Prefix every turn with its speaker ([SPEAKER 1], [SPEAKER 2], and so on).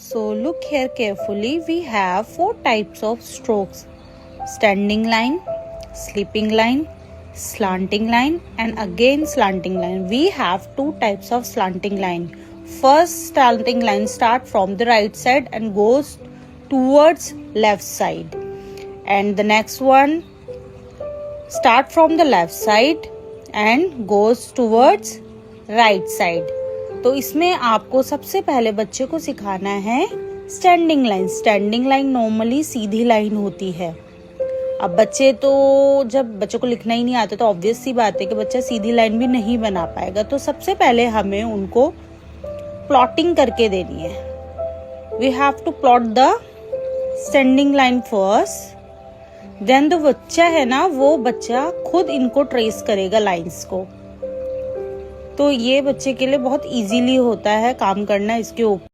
[SPEAKER 1] So look here carefully. We have 4 types of strokes: standing line, sleeping line, slanting line, and again slanting line. We have 2 types of slanting line. First slanting line start from the right side and goes towards left side, and the next one start from the left side and goes towards right side. तो इसमें आपको सबसे पहले बच्चे को सिखाना है standing line. Standing line normally सीधी लाइन होती है. अब जब बच्चे को लिखना ही नहीं आता तो ऑब्वियस सी बात है कि बच्चा सीधी लाइन भी नहीं बना पाएगा. तो सबसे पहले हमें उनको प्लॉटिंग करके देनी है. We have to plot the standing line first, then जो बच्चा है ना वो बच्चा खुद इनको ट्रेस करेगा लाइंस को. तो ये बच्चे के लिए बहुत इजीली होता है काम करना इसके ऊपर.